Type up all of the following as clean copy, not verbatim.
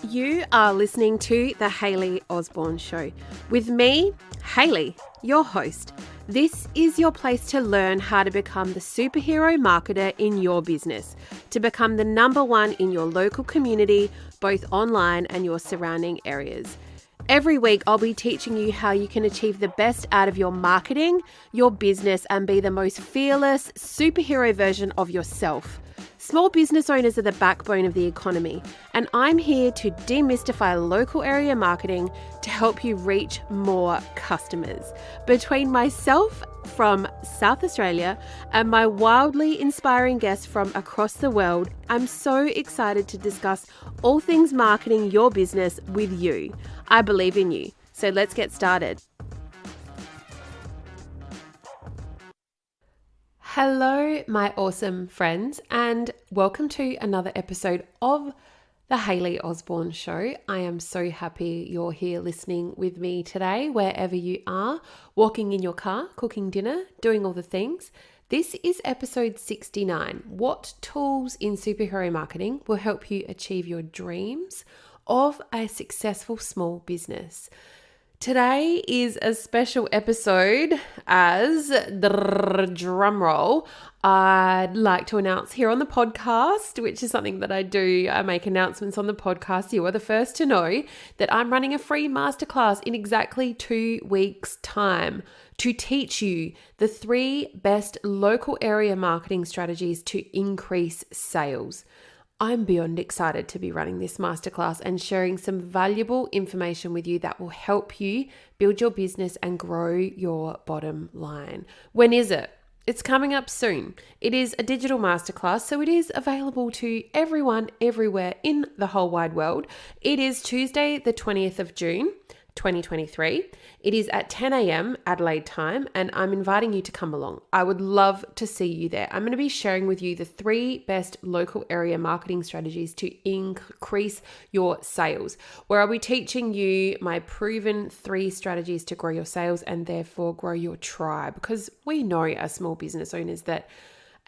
You are listening to The Hayley Osborne Show with me, Hayley, your host. This is your place to learn how to become the superhero marketer in your business, to become the number one in your local community, both online and your surrounding areas. Every week, I'll be teaching you how you can achieve the best out of your marketing, your business, and be the most fearless superhero version of yourself. Small business owners are the backbone of the economy, and I'm here to demystify local area marketing to help you reach more customers. Between myself from South Australia and my wildly inspiring guests from across the world, I'm so excited to discuss all things marketing your business with you. I believe in you, so let's get started. Hello, my awesome friends, and welcome to another episode of The Hayley Osborne Show. I am so happy you're here listening with me today, wherever you are, walking in your car, cooking dinner, doing all the things. This is episode 69. What tools in superhero marketing will help you achieve your dreams of a successful small business? Today is a special episode as, drum roll, I'd like to announce here on the podcast, which is something that I do. I make announcements on the podcast. You are the first to know that I'm running a free masterclass in exactly 2 weeks' time to teach you the 3 best local area marketing strategies to increase sales. I'm beyond excited to be running this masterclass and sharing some valuable information with you that will help you build your business and grow your bottom line. When is it? It's coming up soon. It is a digital masterclass, so it is available to everyone, everywhere in the whole wide world. It is Tuesday, the 20th of June, 2023. It is at 10 a.m. Adelaide time, and I'm inviting you to come along. I would love to see you there. I'm going to be sharing with you the 3 best local area marketing strategies to increase your sales, where I'll be teaching you my proven 3 strategies to grow your sales and therefore grow your tribe, because we know as small business owners that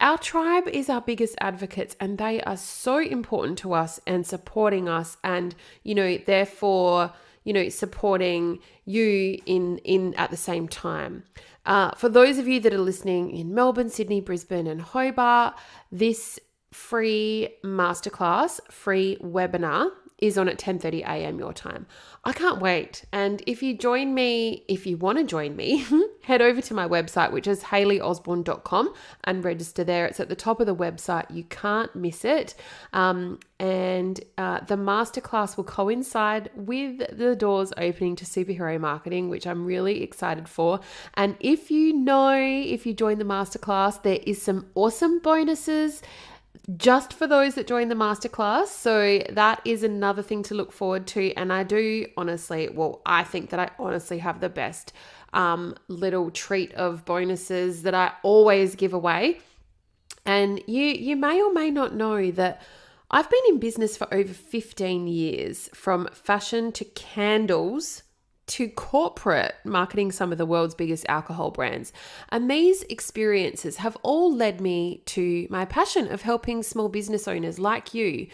our tribe is our biggest advocates, and they are so important to us and supporting us, and therefore supporting you in at the same time. For those of you that are listening in Melbourne, Sydney, Brisbane, and Hobart, this free masterclass, free webinar is on at 10:30 a.m. your time. I can't wait. And if you want to join me, head over to my website, which is hayleyosborne.com, and register there. It's at the top of the website. You can't miss it. The masterclass will coincide with the doors opening to superhero marketing, which I'm really excited for. And if you join the masterclass, there is some awesome bonuses just for those that join the masterclass. So that is another thing to look forward to. And I think that I honestly have the best little treat of bonuses that I always give away. And you may or may not know that I've been in business for over 15 years, from fashion to candles to corporate, marketing some of the world's biggest alcohol brands. And these experiences have all led me to my passion of helping small business owners like you.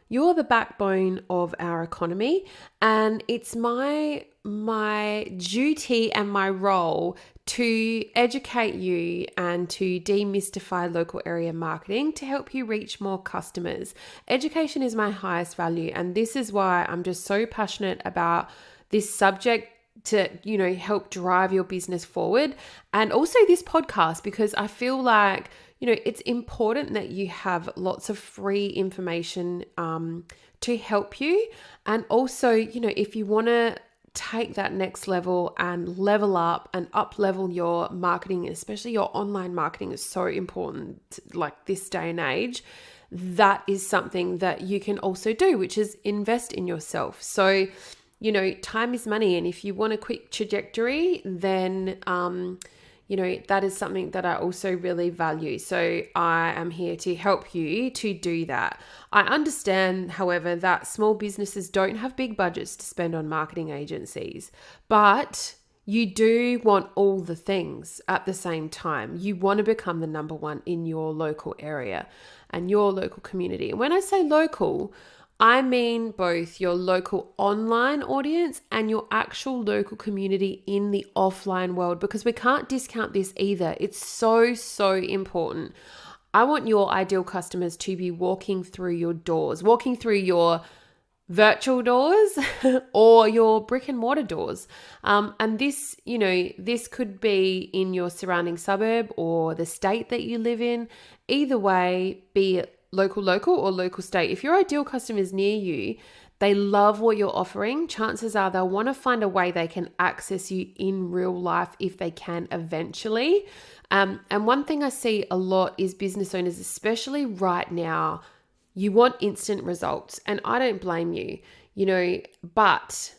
You're the backbone of our economy, and it's my duty and my role to educate you and to demystify local area marketing to help you reach more customers. Education is my highest value, and this is why I'm just so passionate about this subject to, help drive your business forward. And also this podcast, because I feel like, it's important that you have lots of free information to help you. And also, if you want to take that next level and level up and up level your marketing, especially your online marketing is so important like this day and age. That is something that you can also do, which is invest in yourself. So, time is money. And if you want a quick trajectory, then, that is something that I also really value. So I am here to help you to do that. I understand, however, that small businesses don't have big budgets to spend on marketing agencies, but you do want all the things at the same time. You want to become the number one in your local area and your local community. And when I say local, I mean both your local online audience and your actual local community in the offline world, because we can't discount this either. It's so, so important. I want your ideal customers to be walking through your doors, walking through your virtual doors or your brick and mortar doors. And this, this could be in your surrounding suburb or the state that you live in. Either way, be it local or local state. If your ideal customer is near you, they love what you're offering, chances are they'll want to find a way they can access you in real life if they can eventually. And one thing I see a lot is business owners, especially right now, you want instant results. And I don't blame you, but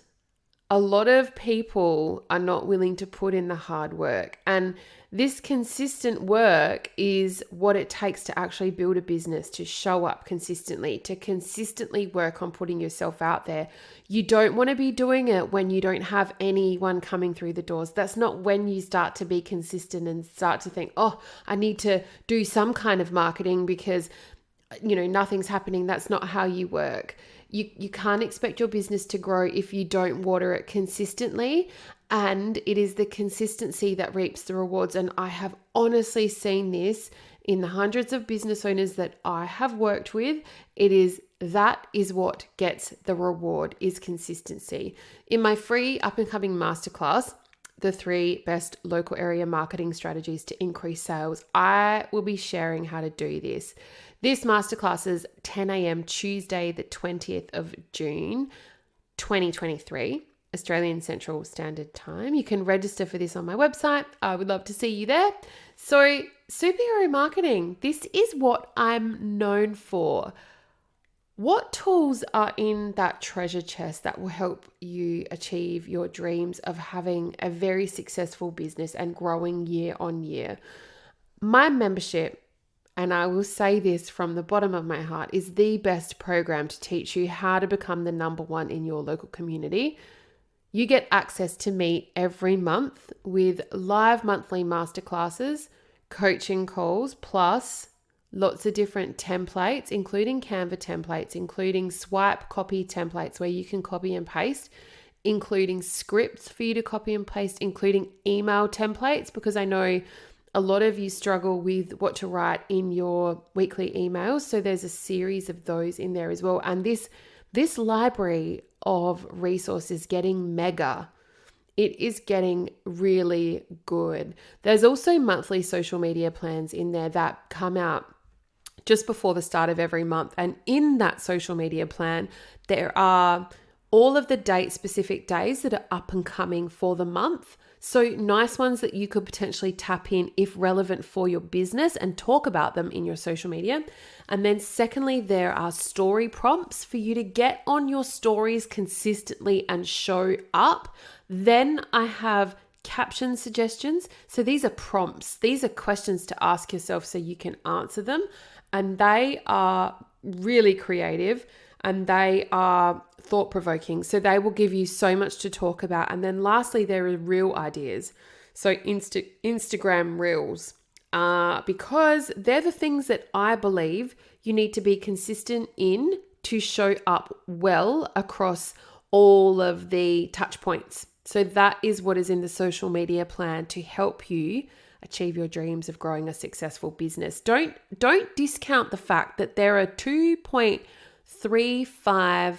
a lot of people are not willing to put in the hard work. And this consistent work is what it takes to actually build a business, to show up consistently, to consistently work on putting yourself out there. You don't want to be doing it when you don't have anyone coming through the doors. That's not when you start to be consistent and start to think, oh, I need to do some kind of marketing because, nothing's happening. That's not how you work. You can't expect your business to grow if you don't water it consistently. And it is the consistency that reaps the rewards. And I have honestly seen this in the hundreds of business owners that I have worked with. That is what gets the reward, is consistency. In my free up and coming masterclass, the 3 best local area marketing strategies to increase sales, I will be sharing how to do this. This masterclass is 10 a.m. Tuesday, the 20th of June, 2023, Australian Central Standard Time. You can register for this on my website. I would love to see you there. So, superhero marketing, this is what I'm known for. What tools are in that treasure chest that will help you achieve your dreams of having a very successful business and growing year on year? My membership, and I will say this from the bottom of my heart, is the best program to teach you how to become the number one in your local community. You get access to me every month with live monthly masterclasses, coaching calls, plus lots of different templates, including Canva templates, including swipe copy templates where you can copy and paste, including scripts for you to copy and paste, including email templates, because I know a lot of you struggle with what to write in your weekly emails. So there's a series of those in there as well. And this library of resources getting mega. It is getting really good. There's also monthly social media plans in there that come out just before the start of every month. And in that social media plan, there are all of the specific days that are up and coming for the month. So nice ones that you could potentially tap in if relevant for your business and talk about them in your social media. And then secondly, there are story prompts for you to get on your stories consistently and show up. Then I have caption suggestions. So these are prompts. These are questions to ask yourself so you can answer them. And they are really creative and they are thought-provoking. So they will give you so much to talk about. And then lastly, there are reel ideas. So Instagram reels, because they're the things that I believe you need to be consistent in to show up well across all of the touch points. So that is what is in the social media plan to help you achieve your dreams of growing a successful business. Don't discount the fact that there are 2.35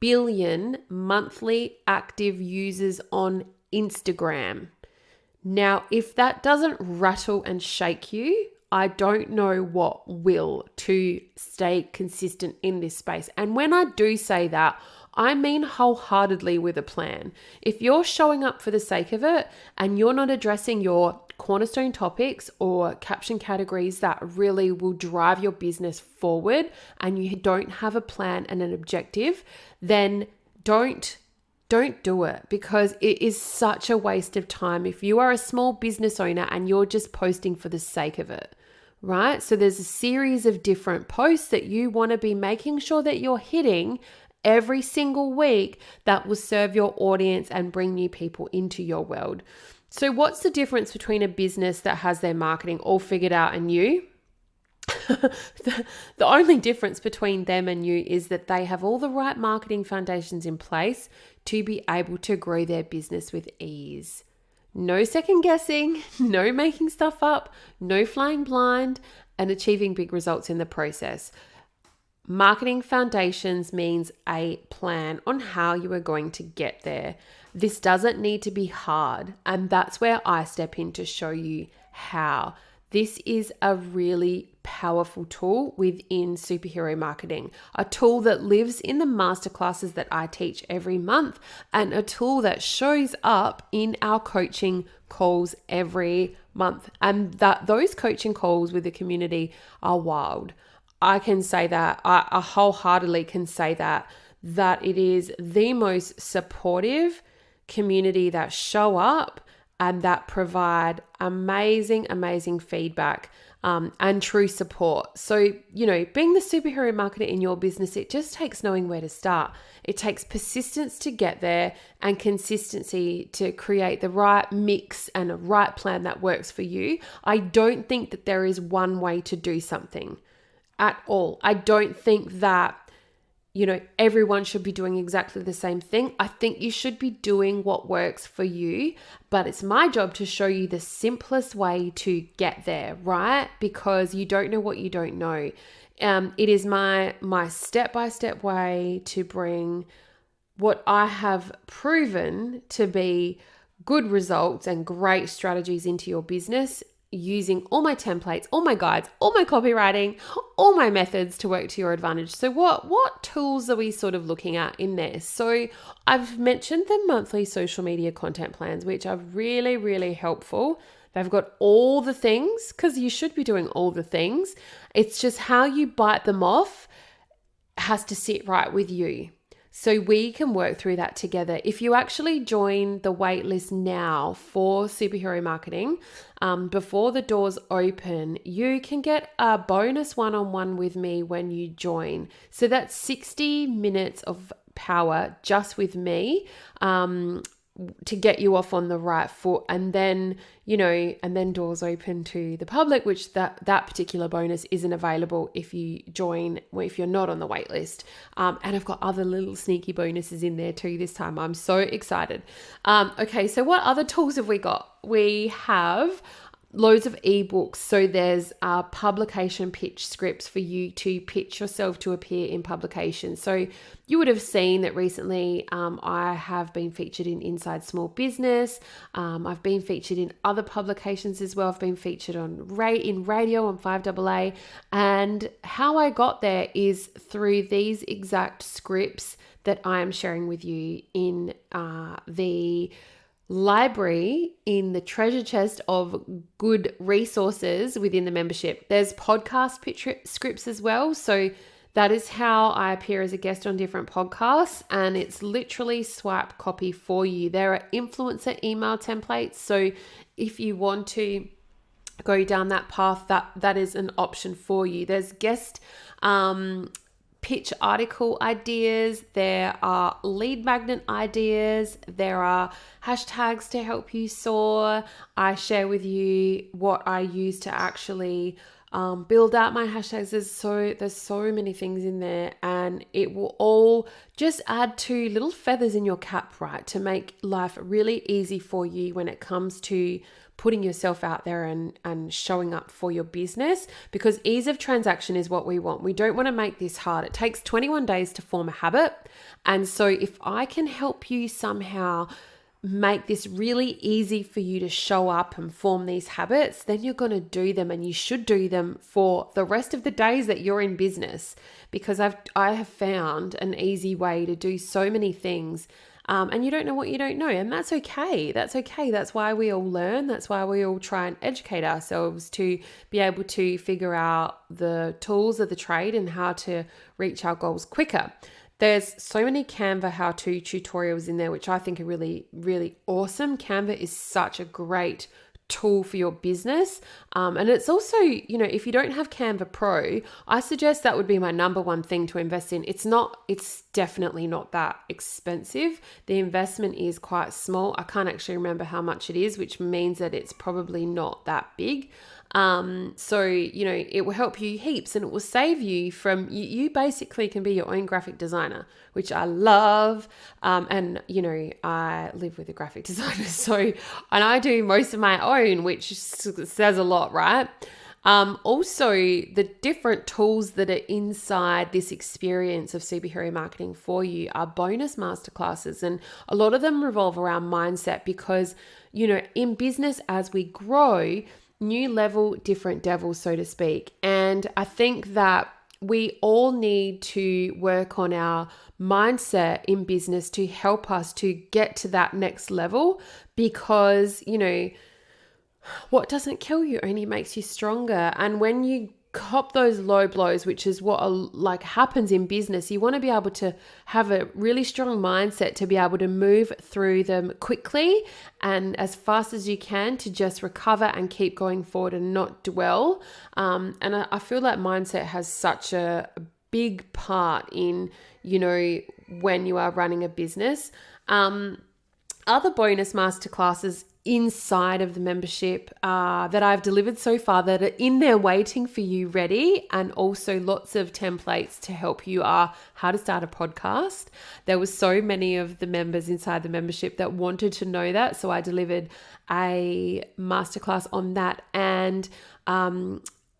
billion monthly active users on Instagram. Now, if that doesn't rattle and shake you, I don't know what will to stay consistent in this space. And when I do say that, I mean wholeheartedly with a plan. If you're showing up for the sake of it and you're not addressing your cornerstone topics or caption categories that really will drive your business forward and you don't have a plan and an objective, then don't do it, because it is such a waste of time if you are a small business owner and you're just posting for the sake of it, right? So there's a series of different posts that you want to be making sure that you're hitting every single week that will serve your audience and bring new people into your world. So what's the difference between a business that has their marketing all figured out and you? The only difference between them and you is that they have all the right marketing foundations in place to be able to grow their business with ease. No second guessing, no making stuff up, no flying blind, and achieving big results in the process. Marketing foundations means a plan on how you are going to get there. This doesn't need to be hard, and that's where I step in to show you how. This is a really powerful tool within superhero marketing, a tool that lives in the masterclasses that I teach every month, and a tool that shows up in our coaching calls every month. And that those coaching calls with the community are wild. I can say that, I wholeheartedly can say that it is the most supportive community that show up and that provide amazing feedback and true support. So, being the superhero marketer in your business, it just takes knowing where to start. It takes persistence to get there and consistency to create the right mix and a right plan that works for you. I don't think that there is one way to do something at all. I don't think that everyone should be doing exactly the same thing. I think you should be doing what works for you, but it's my job to show you the simplest way to get there, right? Because you don't know what you don't know. It is my step-by-step way to bring what I have proven to be good results and great strategies into your business, using all my templates, all my guides, all my copywriting, all my methods to work to your advantage. So what tools are we sort of looking at in there? So I've mentioned the monthly social media content plans, which are really, really helpful. They've got all the things, because you should be doing all the things. It's just how you bite them off has to sit right with you. So we can work through that together. If you actually join the waitlist now for superhero marketing, before the doors open, you can get a bonus one-on-one with me when you join. So that's 60 minutes of power just with me, to get you off on the right foot, and then doors open to the public, which that particular bonus isn't available if you join, if you're not on the wait list. And I've got other little sneaky bonuses in there too this time. I'm so excited. Okay, so what other tools have we got? We have loads of ebooks. So there's publication pitch scripts for you to pitch yourself to appear in publications. So you would have seen that recently I have been featured in Inside Small Business. I've been featured in other publications as well. I've been featured in radio on 5AA. And how I got there is through these exact scripts that I am sharing with you in the library, in the treasure chest of good resources within the membership. There's podcast pitch scripts as well. So that is how I appear as a guest on different podcasts, and it's literally swipe copy for you. There are influencer email templates. So if you want to go down that path, that is an option for you. There's guest pitch article ideas, there are lead magnet ideas, there are hashtags to help you soar. I share with you what I use to actually build out my hashtags. There's so many things in there, and it will all just add to little feathers in your cap, right? To make life really easy for you when it comes to putting yourself out there and showing up for your business, because ease of transaction is what we want. We don't want to make this hard. It takes 21 days to form a habit. And so if I can help you somehow make this really easy for you to show up and form these habits, then you're going to do them, and you should do them for the rest of the days that you're in business, because I have found an easy way to do so many things. And you don't know what you don't know, and that's okay. That's okay. That's why we all learn. That's why we all try and educate ourselves to be able to figure out the tools of the trade and how to reach our goals quicker. There's so many Canva how-to tutorials in there, which I think are really, really awesome. Canva is such a great tool for your business. And it's also, if you don't have Canva Pro, I suggest that would be my number one thing to invest in. It's definitely not that expensive. The investment is quite small. I can't actually remember how much it is, which means that it's probably not that big. So, it will help you heaps, and it will save you from, you basically can be your own graphic designer, which I love. And I live with a graphic designer. So, and I do most of my own, which says a lot, right? Also, the different tools that are inside this experience of superhero marketing for you are bonus masterclasses. And a lot of them revolve around mindset because, in business, as we grow, new level, different devil, so to speak. And I think that we all need to work on our mindset in business to help us to get to that next level, because, what doesn't kill you only makes you stronger. And when you cop those low blows, which is what happens in business, you want to be able to have a really strong mindset to be able to move through them quickly and as fast as you can, to just recover and keep going forward and not dwell. And I feel like mindset has such a big part in, when you are running a business. Other bonus masterclasses inside of the membership that I've delivered so far that are in there waiting for you ready, and also lots of templates to help you are how to start a podcast. There was so many of the members inside the membership that wanted to know that, so I delivered a masterclass on that. And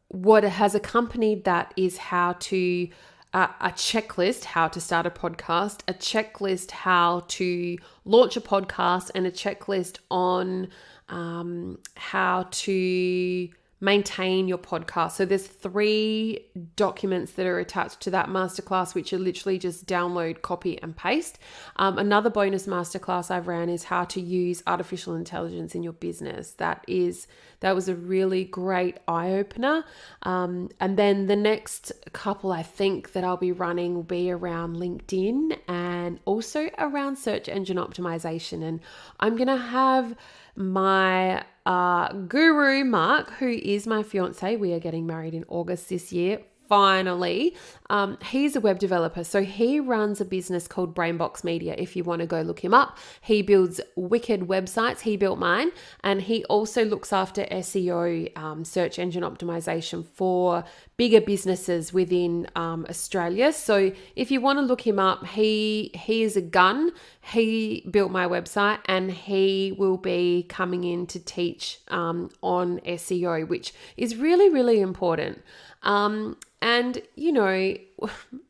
what has accompanied that is how to a checklist, how to start a podcast, a checklist, how to launch a podcast, and a checklist on how to maintain your podcast. So there's 3 documents that are attached to that masterclass, which are literally just download, copy and paste. Another bonus masterclass I've ran is how to use artificial intelligence in your business. That was a really great eye-opener. And then the next couple I think that I'll be running will be around LinkedIn and also around search engine optimization. And I'm going to have my guru, Mark, who is my fiance. We are getting married in August this year. Finally, he's a web developer. So he runs a business called Brainbox Media. If you want to go look him up, he builds wicked websites. He built mine, and he also looks after SEO, search engine optimization, for bigger businesses within Australia. So if you want to look him up, he is a gun. He built my website, and he will be coming in to teach on SEO, which is really, really important. And,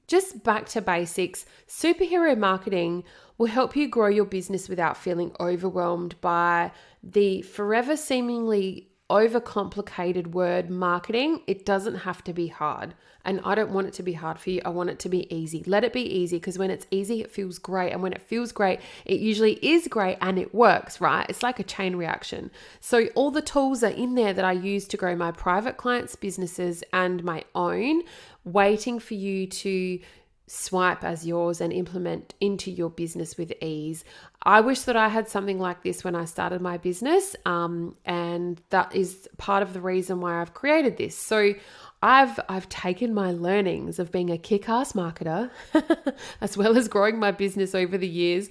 just back to basics, superhero marketing will help you grow your business without feeling overwhelmed by the forever seemingly overcomplicated word marketing. It doesn't have to be hard. And I don't want it to be hard for you. I want it to be easy. Let it be easy, because when it's easy, it feels great. And when it feels great, it usually is great and it works, right? It's like a chain reaction. So all the tools are in there that I use to grow my private clients' businesses and my own, waiting for you to swipe as yours and implement into your business with ease. I wish that I had something like this when I started my business, and that is part of the reason why I've created this. So I've taken my learnings of being a kick-ass marketer as well as growing my business over the years,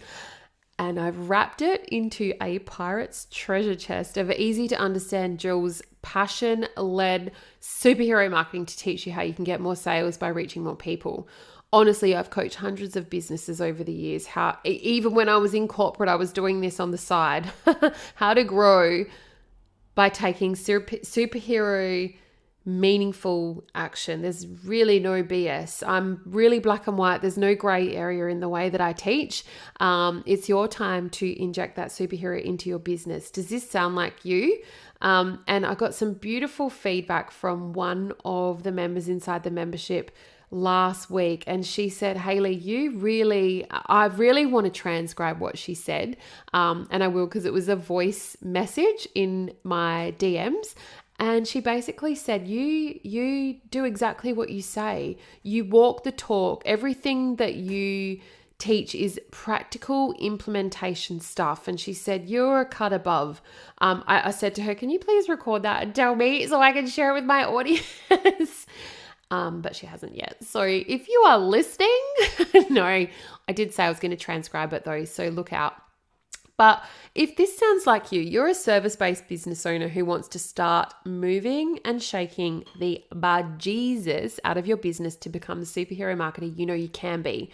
and I've wrapped it into a pirate's treasure chest of easy to understand Jules passion-led superhero marketing to teach you how you can get more sales by reaching more people. Honestly, I've coached hundreds of businesses over the years. How, even when I was in corporate, I was doing this on the side. How to grow by taking superhero meaningful action. There's really no BS. I'm really black and white. There's no gray area in the way that I teach. It's your time to inject that superhero into your business. Does this sound like you? And I got some beautiful feedback from one of the members inside the membership last week, and she said, Hayley, I really want to transcribe what she said, and I will, because it was a voice message in my DMs. And she basically said, you do exactly what you say. You walk the talk. Everything that you teach is practical implementation stuff. And she said, you're a cut above. I said to her, can you please record that and tell me so I can share it with my audience? But she hasn't yet. So if you are listening, no, I did say I was going to transcribe it though, so look out. But if this sounds like you're a service-based business owner who wants to start moving and shaking the bejesus out of your business to become the superhero marketer you know you can be.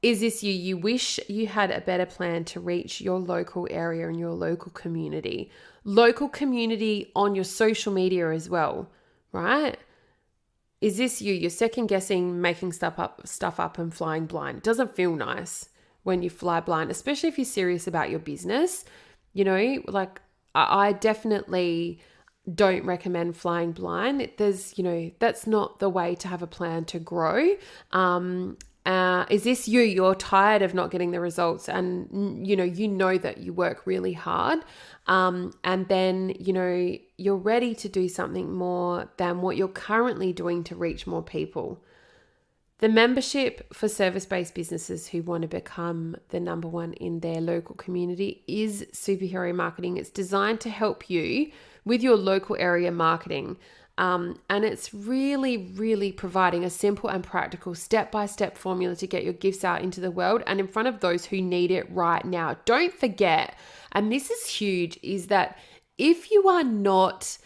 Is this you? You wish you had a better plan to reach your local area and your local community on your social media as well, right? Is this you? You're second guessing, making stuff up and flying blind. It doesn't feel nice when you fly blind, especially if you're serious about your business. Like I definitely don't recommend flying blind. That's not the way to have a plan to grow. Is this you? You're tired of not getting the results, and you know that you work really hard, and then you're ready to do something more than what you're currently doing to reach more people. The membership for service-based businesses who want to become the number one in their local community is Superhero Marketing. It's designed to help you with your local area marketing. And it's really, really providing a simple and practical step-by-step formula to get your gifts out into the world and in front of those who need it right now. Don't forget, and this is huge, is that if you are not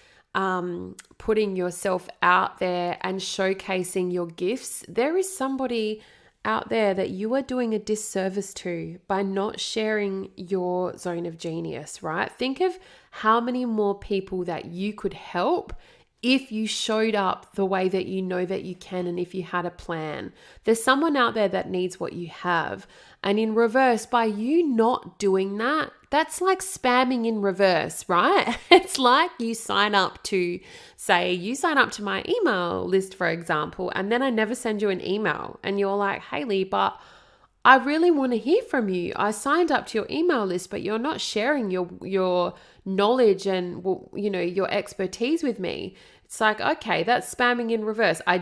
putting yourself out there and showcasing your gifts, there is somebody out there that you are doing a disservice to by not sharing your zone of genius, right? Think of how many more people that you could help if you showed up the way that you know that you can, and if you had a plan. There's someone out there that needs what you have. And in reverse, by you not doing that, that's like spamming in reverse, right? It's like you sign up to my email list, for example, and then I never send you an email. And you're like, Hayley, but I really want to hear from you. I signed up to your email list, but you're not sharing your knowledge and your expertise with me. It's like, okay, that's spamming in reverse. I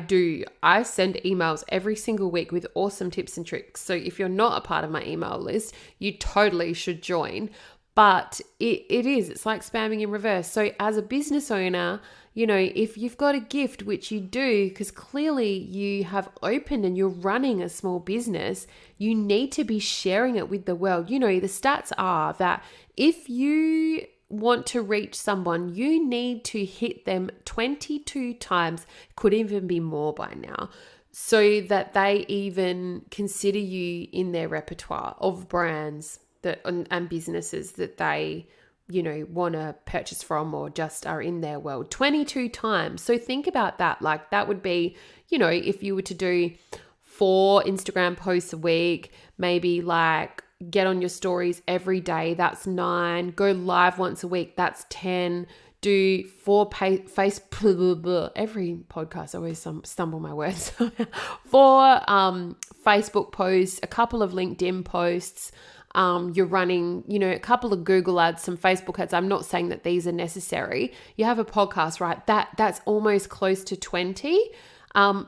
send emails every single week with awesome tips and tricks. So if you're not a part of my email list, you totally should join. But it's like spamming in reverse. So as a business owner, if you've got a gift, which you do, because clearly you have opened and you're running a small business, you need to be sharing it with the world. The stats are that if you want to reach someone, you need to hit them 22 times, could even be more by now, so that they even consider you in their repertoire of brands and businesses that they want to purchase from or just are in their world. 22 times. So think about that. Like that would be, if you were to do 4 Instagram posts a week, maybe like get on your stories every day, that's 9. Go live once a week, that's 10. Do 4 Facebook, every podcast I always stumble my words. 4 Facebook posts, a couple of LinkedIn posts. You're running, a couple of Google ads, some Facebook ads. I'm not saying that these are necessary. You have a podcast, right? That's almost close to 20.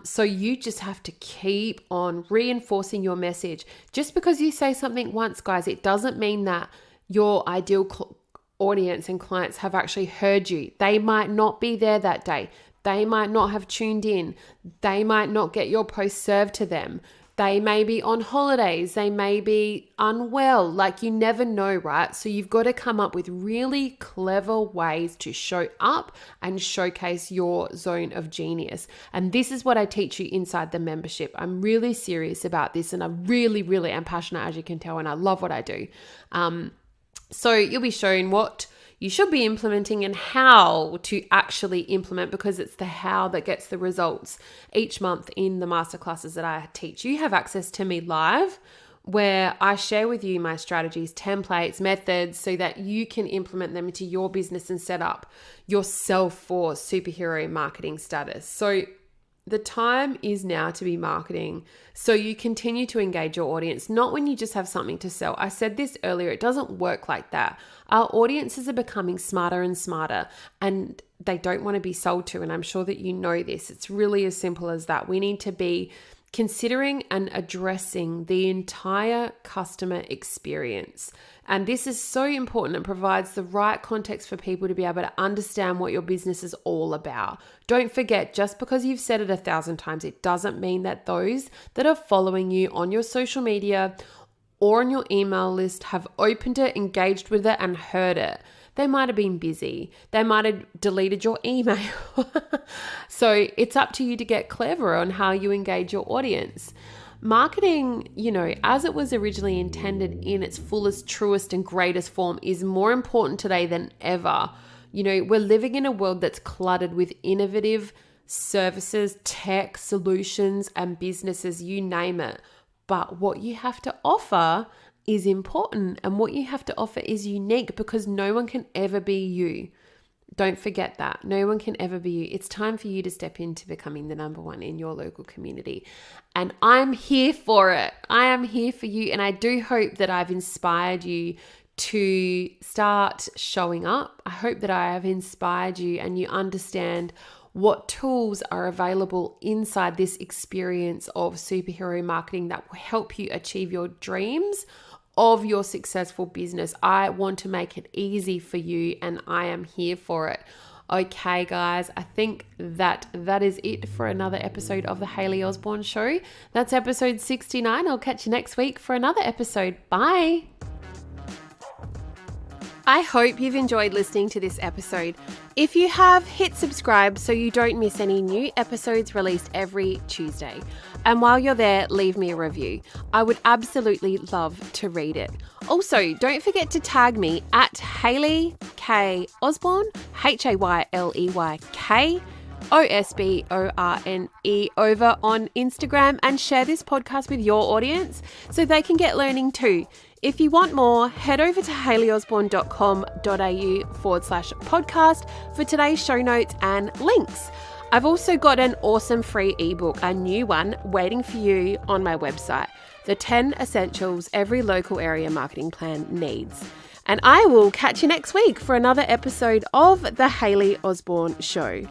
So you just have to keep on reinforcing your message. Just because you say something once, guys, it doesn't mean that your ideal audience and clients have actually heard you. They might not be there that day. They might not have tuned in. They might not get your post served to them. They may be on holidays. They may be unwell. Like, you never know, right? So you've got to come up with really clever ways to show up and showcase your zone of genius. And this is what I teach you inside the membership. I'm really serious about this, and I really, really am passionate, as you can tell, and I love what I do. So you'll be shown what you should be implementing and how to actually implement, because it's the how that gets the results each month in the masterclasses that I teach. You have access to me live, where I share with you my strategies, templates, methods, so that you can implement them into your business and set up yourself for superhero marketing status. So the time is now to be marketing, so you continue to engage your audience, not when you just have something to sell. I said this earlier, it doesn't work like that. Our audiences are becoming smarter and smarter, and they don't want to be sold to. And I'm sure that you know this. It's really as simple as that. We need to be considering and addressing the entire customer experience. And this is so important. It provides the right context for people to be able to understand what your business is all about. Don't forget, just because you've said it 1,000 times, it doesn't mean that those that are following you on your social media or on your email list have opened it, engaged with it, and heard it. They might have been busy. They might have deleted your email. So it's up to you to get clever on how you engage your audience. Marketing, as it was originally intended in its fullest, truest, and greatest form is more important today than ever. We're living in a world that's cluttered with innovative services, tech, solutions, and businesses, you name it. But what you have to offer is important, and what you have to offer is unique, because no one can ever be you. Don't forget that. No one can ever be you. It's time for you to step into becoming the number one in your local community. And I'm here for it. I am here for you. And I do hope that I've inspired you to start showing up. I hope that I have inspired you and you understand what tools are available inside this experience of superhero marketing that will help you achieve your dreams of your successful business. I want to make it easy for you, and I am here for it. Okay, guys, I think that is it for another episode of the Hayley Osborne Show. That's episode 69. I'll catch you next week for another episode. Bye. I hope you've enjoyed listening to this episode. If you have, hit subscribe so you don't miss any new episodes released every Tuesday. And while you're there, leave me a review. I would absolutely love to read it. Also, don't forget to tag me at Hayley K Osborne, HayleyK Osborne over on Instagram, and share this podcast with your audience so they can get learning too. If you want more, head over to hayleyosborne.com.au/podcast for today's show notes and links. I've also got an awesome free ebook, a new one, waiting for you on my website, The 10 Essentials Every Local Area Marketing Plan Needs. And I will catch you next week for another episode of The Hayley Osborne Show.